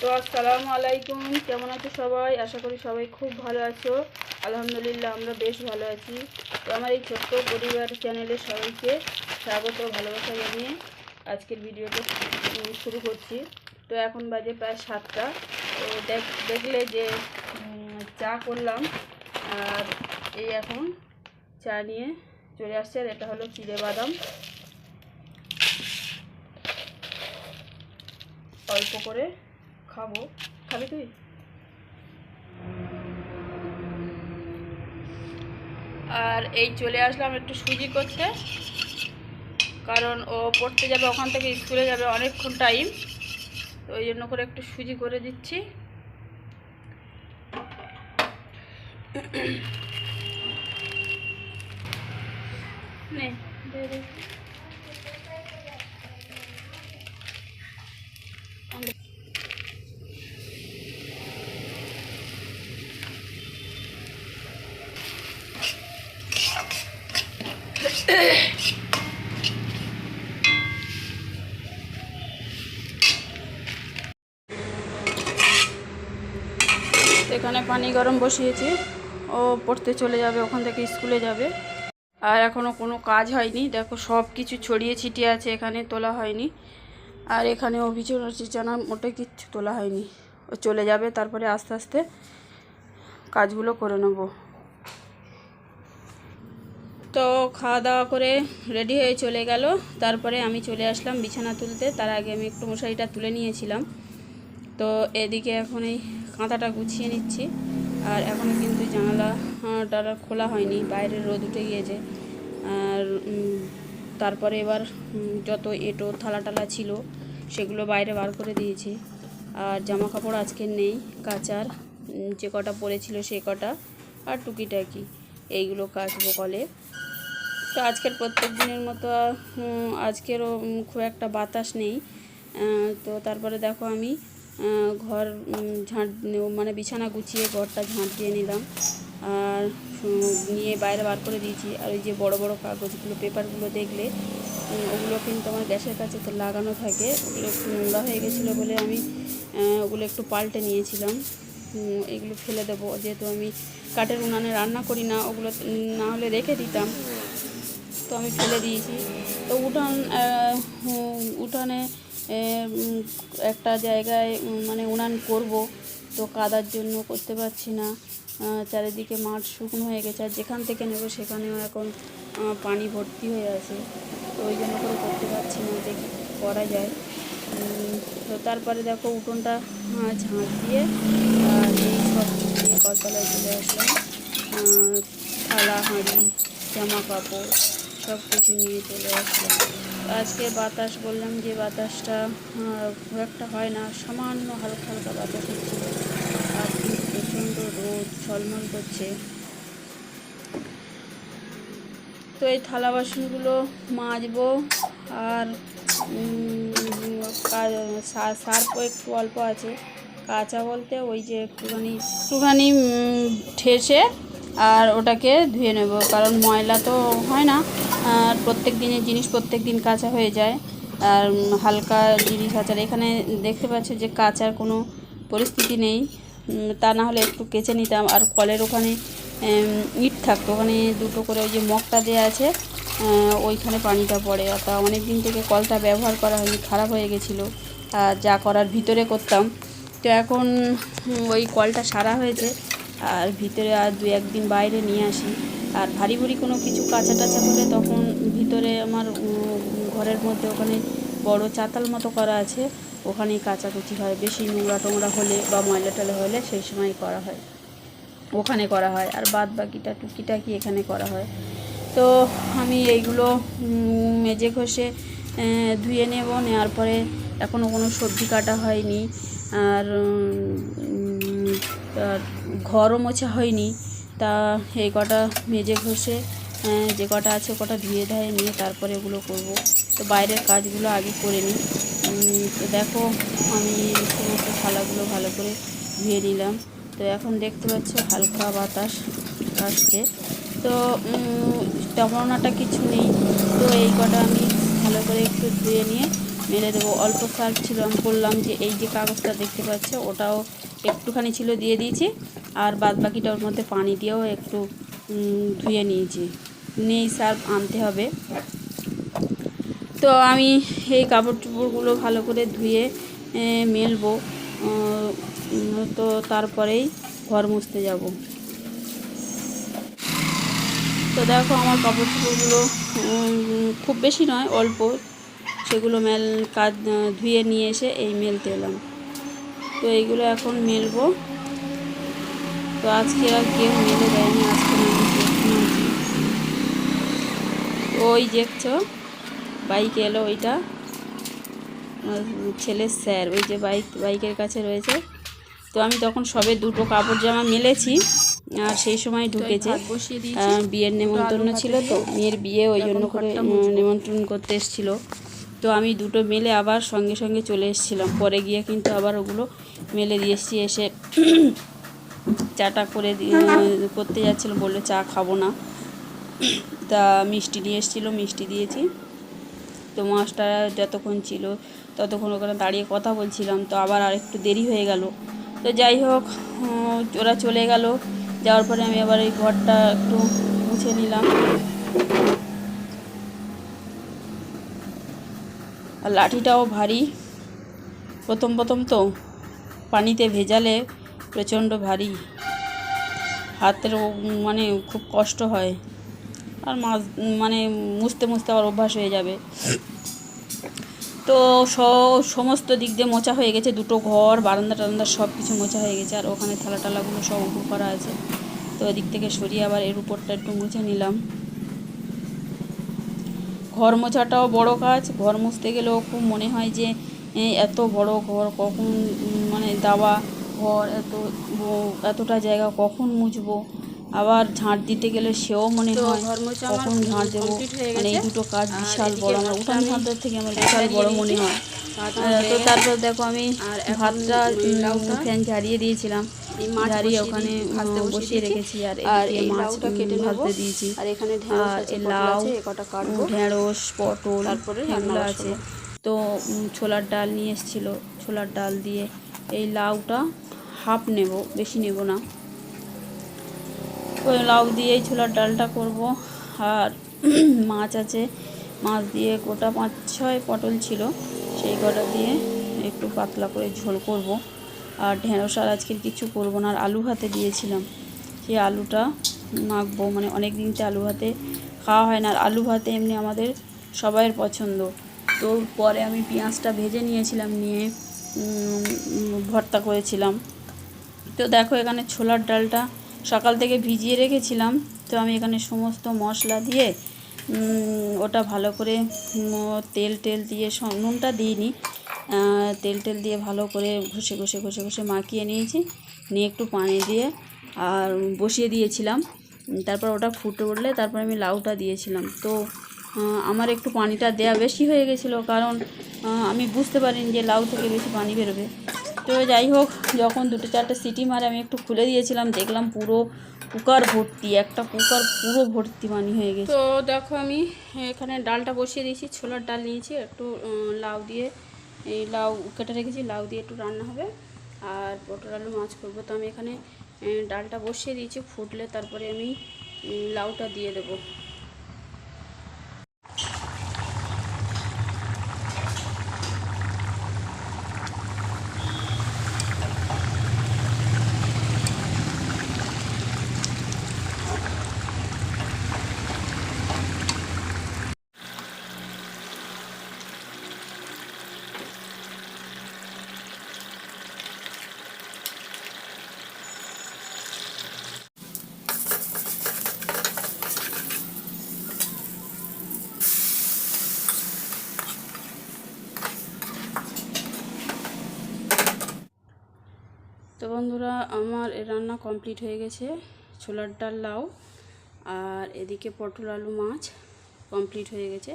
তো আসসালামু আলাইকুম, কেমন আছো সবাই? আশা করি সবাই খুব ভালো আছো। আলহামদুলিল্লাহ আমরা বেশ ভালো আছি। তো আমার এই ছোট্ট পরিবার চ্যানেলে সবাইকে স্বাগত ভালোবাসা জানিয়ে আজকের ভিডিওটা শুরু করছি। তো এখন বাজে প্রায় 7টা। তো দেখলে যে চা করলাম, আর এই এখন চা নিয়ে চলে আসছে। আর এটা হলো চিড়ে বাদাম, অল্প করে খাবো। খাবি তুই? আর এই চলে আসলাম একটু সুজি করতে, কারণ ও পড়তে যাবে, ওখান থেকে স্কুলে যাবে অনেকক্ষণ টাইম। তো ওই জন্য করে একটু সুজি করে দিচ্ছি। নে দে দে। এখানে পানি গরম বসিয়েছি, ও পড়তে চলে যাবে, ওখান থেকে স্কুলে যাবে। আর এখনও কোনো কাজ হয়নি, দেখো সব কিছু ছড়িয়ে ছিটিয়ে আছে, এখানে তোলা হয়নি। আর এখানেও বিছানা টিছানা মোটে কিচ্ছু তোলা হয়নি। ও চলে যাবে, তারপরে আস্তে আস্তে কাজগুলো করে নেব। তো খাওয়া দাওয়া করে রেডি হয়ে চলে গেল, তারপরে আমি চলে আসলাম বিছানা তুলতে। তার আগে আমি একটু মশারিটা তুলে নিয়েছিলাম। তো এদিকে এখন এই কাঁথাটা গুছিয়ে নিচ্ছি। আর এখনও কিন্তু জানালাটা খোলা হয়নি, বাইরে রোদ উঠে গিয়েছে। আর তারপরে এবার যত এঁটো থালা টালা ছিল সেগুলো বাইরে বার করে দিয়েছি। আর জামা কাপড় আজকে নেই কাচার, যে কটা পরেছিল সে কটা, আর টুকিটাকি এইগুলো কাচবো কলে। তো আজকের প্রত্যেক দিনের মতো আজকেরও খুব একটা বাতাস নেই। তো তারপরে দেখো আমি ঘর ঝাঁট মানে বিছানা গুছিয়ে ঘরটা ঝাঁট দিয়ে নিলাম, আর নিয়ে বাইরে বার করে দিয়েছি। আর ওই যে বড় বড় কাগজগুলো, পেপারগুলো দেখলে ওগুলো কিন্তু আমার গ্যাসের কাছে তো লাগানো থাকে, ওগুলো একটু নোংরা হয়ে গেছিলো বলে আমি ওগুলো একটু পাল্টে নিয়েছিলাম। এগুলো ফেলে দেবো, যেহেতু আমি কাঠের উনানে রান্না করি না, ওগুলো না হলে রেখে দিতাম, তো আমি ফেলে দিয়েছি। তো উঠানে একটা জায়গায় মানে উনান করব, তো কাদার জন্য করতে পারছি না। চারিদিকে মাঠ শুকনো হয়ে গেছে, আর যেখান থেকে নেব সেখানেও এখন পানি ভর্তি হয়ে আছে। তো ওই জন্য করে করতে পারছি না, যে করা যায়। তো তারপরে দেখো উঠোনটা ঝাঁট দিয়ে আর এই সব দিয়ে কলতলায় চলে আসলাম। থালা হাঁড়ি জামা কাপড় সব কিছু নিয়ে চলে আসলাম। আজকে বাতাস, বললাম যে বাতাসটা খুব একটা হয় না, সামান্য হালকা হালকা বাতাস হচ্ছিল। আর কিন্তু প্রচণ্ড রোদ ঝলমল করছে। তো এই থালা বাসনগুলো মাজবো। আর সার্ফও একটু অল্প আছে, কাঁচা বলতে ওই যে একটুখানি ঠেসে আর ওটাকে ধুয়ে নেব, কারণ ময়লা তো হয় না। আর প্রত্যেক দিনের জিনিস প্রত্যেক দিন কাঁচা হয়ে যায়, আর হালকা জিনিস আছে। এখানে দেখতে পাচ্ছ যে কাচার কোনো পরিস্থিতি নেই, তা না হলে একটু কেচে নিতাম। আর কলের ওখানে ইট থাকতো, ওখানে দুটো করে ওই যে মগটা দেওয়া আছে, ওইখানে পানিটা পড়ে। আর তা অনেক দিন থেকে কলটা ব্যবহার করা হয়নি, খারাপ হয়ে গেছিলো। আর যা করার ভিতরে করতাম। তো এখন ওই কলটা সারা হয়েছে, আর ভিতরে আর 2-1 দিন বাইরে নিয়ে আসি। আর ভারী ভুরি কোনো কিছু কাঁচা টাচা হলে তখন ভিতরে আমার ঘরের মধ্যে ওখানে বড় চাতাল মতো করা আছে, ওখানেই কাচাকুচি হয়। বেশি নোংরা টোংরা হলে বা ময়লা টয়লা হলে সেই সময় করা হয়, ওখানে করা হয়। আর বাদ বাকিটা টুকিটাকি এখানে করা হয়। তো আমি এইগুলো মেজে ঘষে ধুয়ে নেব। নেওয়ার পরে এখনও কোনো সবজি কাটা হয়নি, আর ঘরও মোছা হয়নি। তা এই কটা মেজে ঘষে যে কটা আছে কটা ধুয়ে ধায়ে নিয়ে তারপরে এগুলো করব। তো বাইরের কাজগুলো আগে করে নিই। তো দেখো আমি সমস্ত থালাগুলো ভালো করে ধুয়ে নিলাম। তো এখন দেখতে পাচ্ছ হালকা বাতাস আসছে, তো তেমনটা কিছু নেই। তো এই কটা আমি ভালো করে একটু ধুয়ে নিয়ে মেলে দেবো। অল্প সার্ফ ছিল, আমি বললাম যে এই যে কাগজটা দেখতে পাচ্ছ ওটাও একটুখানি ছিল, দিয়ে দিয়েছি। আর বাদ বাকিটা ওর মধ্যে পানি দিয়েও একটু ধুয়ে নিয়েছি। নেই সার্ফ আনতে হবে। তো আমি এই কাপড় চোপড়গুলো ভালো করে ধুয়ে মেলবো, তো তারপরেই ঘর মুছতে যাব। তো দেখো আমার কাপড় চোপড়গুলো খুব বেশি নয়, অল্প, সেগুলো ধুয়ে নিয়ে এসে এই মেলতে এলাম। তো এইগুলো এখন মেলবো। তো আজকে আর কেউ মেলে দেয়নি, আজকে আমি মেলছি। ওই দেখছো বাইক এলো, ওইটা ছেলের স্যার, ওই যে বাইকের কাছে রয়েছে। তো আমি তখন সবে দুটো কাপড় জামা মেলেছি, আর সেই সময় ঢুকেছে। বিয়ের নেমন্তন্ন ছিল, তো মেয়ের বিয়ে, ওই জন্য করে নিমন্ত্রণ করতে এসেছিল। তো আমি দুটো মেলে আবার সঙ্গে সঙ্গে চলে এসেছিলাম। পরে গিয়ে কিন্তু আবার ওগুলো মেলে দিয়ে এসেছি। এসে চাটা করতে যাচ্ছিলো, বললো চা খাবো না। তা মিষ্টি নিয়ে এসেছিলো, মিষ্টি দিয়েছি। তো মাছটা যতক্ষণ ছিল ততক্ষণ ওখানে দাঁড়িয়ে কথা বলছিলাম, তো আবার আরেকটু দেরি হয়ে গেল। তো যাই হোক, ওরা চলে গেল। যাওয়ার পরে আমি আবার এই ঘরটা একটু মুছে নিলাম। আর লাঠিটাও ভারী, প্রথম তো পানিতে ভেজালে প্রচণ্ড ভারী, হাতের মানে খুব কষ্ট হয়। আর মুছতে আবার অভ্যাস হয়ে যাবে। তো সমস্ত দিক দিয়ে মোছা হয়ে গেছে, দুটো ঘর, বারান্দা টারান্দা সব কিছু মোছা হয়ে গেছে। আর ওখানে থালা টালাগুলো সব উপর করা আছে। তো ওদিক থেকে সরিয়ে আবার এর উপরটা একটু মুছে নিলাম। ঘর মোছাটাও বড় কাজ। ঘর মুছতে গেলেও খুব মনে হয় যে এত বড় ঘর কখন, দাওয়া ঘর, এতটা জায়গা কখন মুছবো। আবার ঝাঁট দিতে গেলে সেও মনে হয় কখন ঝাঁট দেবো। এই দুটো কাজ বিশাল বড়, আমার উঠান ঝাঁটার থেকে আমার বিশাল বড় মনে হয়। তো তারপর দেখো আমি ভাতটা ফ্যান ঝাড়িয়ে দিয়েছিলাম, ঝাড়িয়ে ওখানে বসিয়ে রেখেছি। আর এদিকে মাছটা কেটে ভাজতে দিয়েছি। আর এখানে লাউ, ঢেঁড়স, পটল এগুলো আছে। তো ছোলার ডাল নিয়ে এসেছিলো, ছোলার ডাল দিয়ে এই লাউটা হাফ নেব, বেশি নেব না। ওই লাউ দিয়ে এই ছোলার ডালটা করব। আর মাছ আছে, মাছ দিয়ে গোটা 5-6 পটল ছিল, সেই কটা দিয়ে একটু পাতলা করে ঝোল করব। আর ঢেঁড়স আর আজকের কিছু করব না। আর আলু ভাতে দিয়েছিলাম, সেই আলুটা মাখবো। অনেক দিন তো আলু ভাতে খাওয়া হয় না, আর আলু ভাতে এমনি আমাদের সবাইয়ের পছন্দ। তো পরে আমি পেঁয়াজটা ভেজে নিয়েছিলাম, নিয়ে ভর্তা করেছিলাম। তো দেখো এখানে ছোলার ডালটা সকাল থেকে ভিজিয়ে রেখেছিলাম। তো আমি এখানে সমস্ত মশলা দিয়ে ওটা ভালো করে তেল দিয়ে, নুনটা দিইনি, তেল দিয়ে ভালো করে ঘষে মাখিয়ে নিয়েছি। নিয়ে একটু পানি দিয়ে আর বসিয়ে দিয়েছিলাম। তারপর ওটা ফুটে উঠলে তারপর আমি লাউটা দিয়েছিলাম। তো আমার একটু পানিটা দেয়া বেশি হয়ে গেছিলো, কারণ আমি বুঝতে পারিনি যে লাউ থেকে বেশি পানি বেরোবে। তো যাই হোক, যখন 2-4টে সিটি মারে আমি একটু খুলে দিয়েছিলাম, দেখলাম পুরো কুকার ভর্তি, একটা কুকার পুরো ভর্তি পানি হয়ে গেছে। তো দেখো আমি এখানে ডালটা বসিয়ে দিয়েছি, ছোলার ডাল নিয়েছি, একটু লাউ দিয়ে, এই লাউ কেটে রেখেছি, লাউ দিয়ে একটু রান্না হবে। আর পটল আলু মাছ করবো। তো আমি এখানে ডালটা বসিয়ে দিয়েছি, ফুটলে তারপরে আমি লাউটা দিয়ে দেবো। তো বন্ধুরা, আমার রান্না কমপ্লিট হয়ে গেছে। ছোলার ডাল, লাউ, আর এদিকে পটল আলু মাছ কমপ্লিট হয়ে গেছে।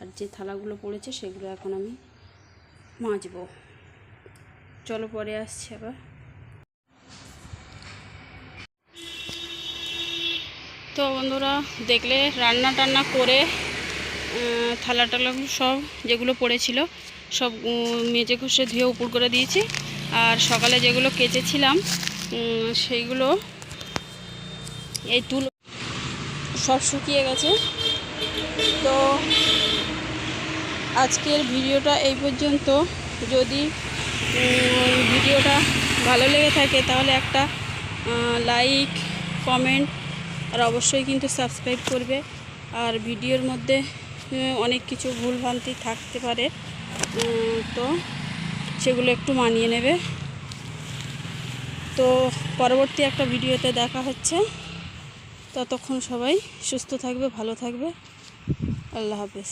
আর যে থালাগুলো পড়েছে সেগুলো এখন আমি মাজবো। চলো পরে আসছি আবার। তো বন্ধুরা দেখলে রান্না টান্না করে থালা টালাগুলো সব যেগুলো পড়েছিল সব মেজে ঘষে ধুয়ে উপর করে দিয়েছি। আর সকালে যেগুলো কেচেছিলাম সেইগুলো এই তুলো সব শুকিয়ে গেছে। তো আজকের ভিডিওটা এই পর্যন্ত। যদি ভিডিওটা ভালো লেগে থাকে তাহলে একটা লাইক, কমেন্ট আর অবশ্যই কিন্তু সাবস্ক্রাইব করবে। আর ভিডিওর মধ্যে অনেক কিছু ভুলভ্রান্তি থাকতে পারে, তো সেগুলো একটু মানিয়ে নেবে। তো পরবর্তী একটা ভিডিওতে দেখা হচ্ছে। ততক্ষণ সবাই সুস্থ থাকবে, ভালো থাকবে। আল্লাহ হাফেজ।